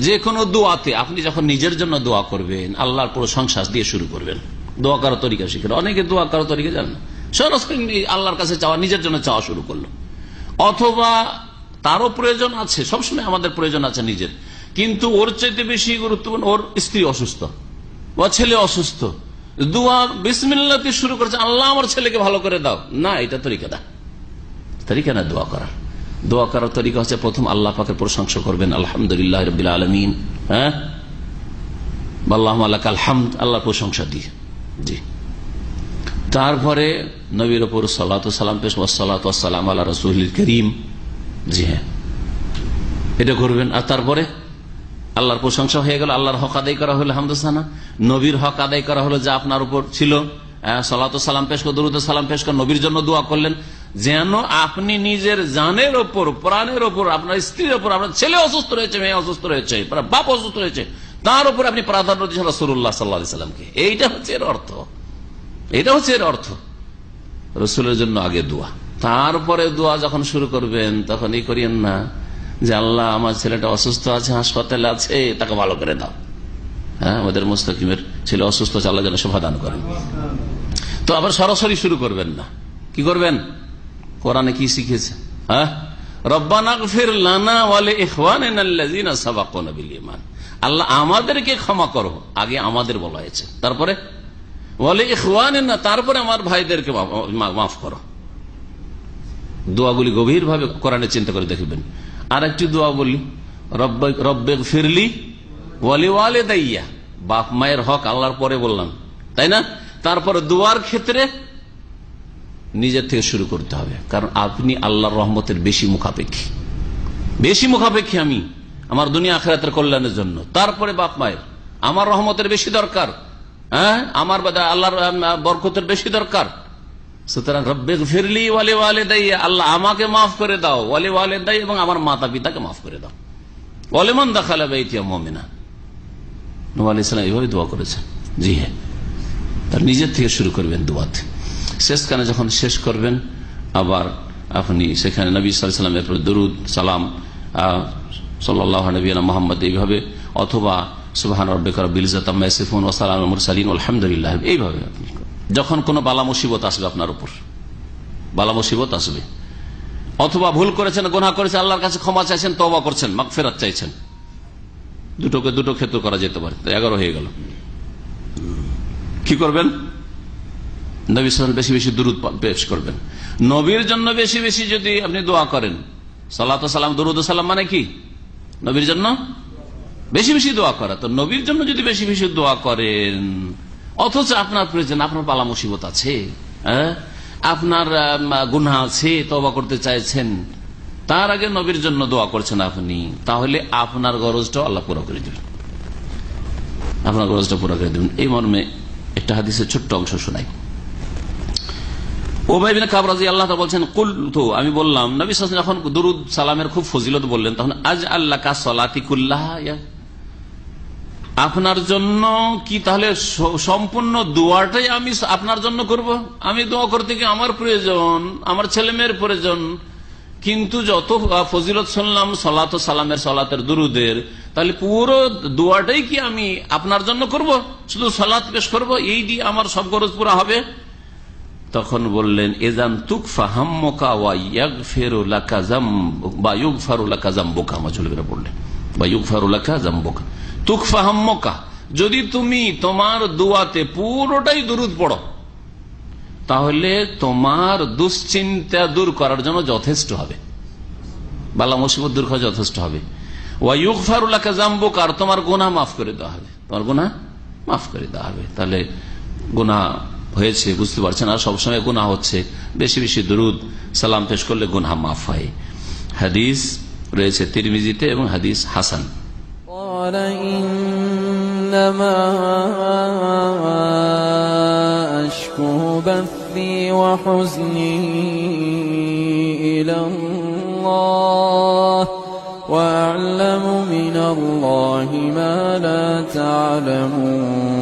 যে কোনো দোয়াতে আপনি যখন নিজের জন্য দোয়া করবেন আল্লাহর প্রশংসা দিয়ে শুরু করবেন। দোয়া করার তরিকা শিখেন, অনেকে দোয়া করার তরিকা জানেন না, সরাসরি আল্লাহর কাছে চাওয়া, নিজের জন্য চাওয়া শুরু করলো। অথবা তারও প্রয়োজন আছে, সবসময় আমাদের প্রয়োজন আছে নিজের, কিন্তু ওর চাইতে বেশি গুরুত্বপূর্ণ ওর স্ত্রী অসুস্থ, ও ছেলে অসুস্থ, দোয়া বিসমিল্লাহ দিয়ে শুরু করেছে, আল্লাহ আমার ছেলেকে ভালো করে দাও। না, এটা তরিকা না দোয়া করার। দোয়া করার তরিকা হচ্ছে প্রথম আল্লাহ পাকের প্রশংসা করবেন, আলহামদুলিল্লাহ রাব্বিল আলামিন, হ্যাঁ, আল্লাহুম্মা লাকাল হামদ, আল্লাহর প্রশংসা দিয়ে। জি, তারপরে নবীর উপর সালাতু সালাম পেশ, ওয়াসসালাতু ওয়াসসালামু আলা রাসূলিল কারীম। জি হ্যাঁ, এটা করবেন। আর তারপরে আল্লাহর প্রশংসা হয়ে গেল, আল্লাহর হক আদায় করা হলো, হামদুসানা, নবীর হক আদায় করা হলো যা আপনার উপর ছিল, সালাতু সালাম পেশ করে, দরুদ সালাম পেশ করে নবীর জন্য দোয়া করলেন, যেন আপনি নিজের জানের ওপর, প্রাণের ওপর, আপনার স্ত্রীর ওপর, আপনার ছেলে অসুস্থ রয়েছে, মেয়ে অসুস্থ রয়েছে, বাপ অসুস্থ রয়েছে, তার উপর আপনি প্রাধান্য দিয়েছেন রাসূলুল্লাহ সাল্লাল্লাহু আলাইহি সাল্লামকে। এইটা হচ্ছে এর অর্থ, এটা হচ্ছে এর অর্থ। রাসূলের জন্য আগে দোয়া, তারপরে দোয়া যখন শুরু করবেন তখন এই করিয়েন না যে আল্লাহ আমার ছেলেটা অসুস্থ আছে, হাসপাতালে আছে, তাকে ভালো করে দাও। হ্যাঁ, আমাদের মুস্তাকিমের ছেলে অসুস্থ আছে, আল্লাহ যেন শফা দান করেন। তো আবার সরাসরি শুরু করবেন না, কি করবেন? কোরআনে কি শিখেছে? হ্যাঁ, রব্বানা গফির লানা ওয়া লিইখওয়ানিনা আল্লাযিনা সাবাকুনা বিল ঈমান, আল্লাহ আমাদেরকে ক্ষমা করো, আগে আমাদের বলা হয়েছে, তারপরে ওয়া লিইখওয়ানিনা, তারপরে আমার ভাইদেরকে মাফ করো। দোয়াগুলি গভীর ভাবে কোরআনে চিন্তা করে দেখবেন। আর একটি দোয়া বলি, রব্বিগফিরলি ওয়া লিওয়ালিদাইয়া, বাপ মায়ের হক আল্লাহর পরে বললাম, তাই না? তারপরে দোয়ার ক্ষেত্রে নিজের থেকে শুরু করতে হবে, কারণ আপনি আল্লাহর রহমতের বেশি মুখাপেক্ষী আমি আমার দুনিয়া আখিরাতের কল্যাণের জন্য। তারপরে বাপ মায়ের, আমার রহমতের বেশি দরকার, হ্যাঁ, আমার আল্লাহর বরকতের বেশি দরকার। সুতরাং রব্বিগফিরলি ওয়া লিওয়ালিদাইয়া, আল্লাহ আমাকে মাফ করে দাও, ওয়া লিওয়ালিদাইয়া, এবং আমার মাতা পিতাকে মাফ করে দাও, ওয়া লিমান দাখালা বাইতিয়া মুমিনা। নবী আলাইহিস সালাম এইভাবে দোয়া করেছেন। জি হ্যাঁ, তার নিজের থেকে শুরু করবেন দোয়াতে। শেষখানে যখন শেষ করবেন আবার আপনি সেখানে নবী সাল্লাল্লাহু আলাইহি ওয়াসাল্লামের উপর দরুদ সালাম, সাল্লাল্লাহু নবিয়্যিনা মুহাম্মদ এইভাবে, অথবা সুবহান রাব্বিকা রাব্বিল ইজ্জাতি আম্মা ইয়াসিফুন ওয়া সালামুল আলাল মুরসালিন আলহামদুলিল্লাহ, এইভাবে আপনি যখন কোনো বালা মুসিবত আসবে, আপনার উপর বালা মুসিবত আসবে, অথবা ভুল করেছেন, গুনাহ করেছেন, আল্লাহর কাছে ক্ষমা চাইছেন, তওবা করছেন, মাগফিরাত চাইছেন, দুটো ক্ষেত্র করা যেতে পারে, 11 হয়ে গেল। কি করবেন? নবী সাল্লাল্লাহু আলাইহি বেশি বেশি দুরূদ পেশ করবেন। নবীর জন্য বেশি বেশি যদি আপনি দোয়া করেন, সালাতু সালাম, দরুদ সালাম মানে কি? নবীর জন্য বেশি বেশি দোয়া করা। তো নবীর জন্য যদি বেশি বেশি দোয়া করেন, অথচ আপনার প্রয়োজন, আপনার বালা মুসিবত আছে, হ্যাঁ, আপনার গুনাহ আছে, তওবা করতে চাইছেন, তার আগে নবীর জন্য দোয়া করছেন আপনি, তাহলে আপনার গরজটাও আল্লাহ পুরো করে দেবেন, আপনার গরজটা পুরো করে দেবেন। এই মর্মে একটা হাদিসের ছোট্ট অংশ শোনাই। উবাই বিন কাব রাদিয়াল্লাহু তাআলা বলছেন, কুলতু, আমি বললাম, নবী সাল্লাল্লাহু আলাইহি ওয়াসাল্লাম যখন দুরূদ সালামের খুব ফজিলত বললেন, তখন আজআল্লাকা সালাতি কুল্লাহা, আপনার জন্য কি তাহলে সম্পূর্ণ দোয়াটাই আমি আপনার জন্য করব? আমি দোয়া করতে গিয়ে আমার প্রয়োজন, আমার ছেলে মেয়ের প্রয়োজন, কিন্তু যত ফজিলত শুনলাম সালাত ও সালামের, সালাতের, দুরুদের, তাহলে পুরো দোয়াটাই কি আমি আপনার জন্য করব? শুধু সালাত পেশ করব, এই দিয়ে আমার সব খরচ পুরা হবে? তখন বললেন, এজান তুকফা হাম্মুকা ওয়া ইয়াগফিরু লাকা যামবুকা বা ইউগফারু লাকা যামবুকা, মাঝুলবিরা বললেন, বা ইউগফারু লাকা যামবুকা। তুকফা হাম্মুকা, যদি তুমি তোমার দোয়াতে পুরোটাই দুরূদ পড়ো, তাহলে তোমার দুশ্চিন্তা দূর করার জন্য যথেষ্ট হবে, বালা মুসিবত দূর করা যথেষ্ট হবে। ওয়া ইউগফারু লাকা যামবুকা, আর তোমার গুনাহ মাফ করে দেওয়া হবে, তোমার গুনাহ মাফ করে দেওয়া হবে। তাহলে গুনাহ হয়েছে বুঝতে পারছেন, আর সবসময় গুনাহ হচ্ছে, বেশি বেশি দুরূদ সালাম পেশ করলে গুনাহ মাফ হয়। হাদিস রয়েছে তিরমিজিতে এবং হাদিস হাসান। ইন্নামা আশকু বাথি ওয়া হুজনি ইলাল্লাহ ওয়া আ'লামু মিনাল্লাহি মা লা তা'লামুন।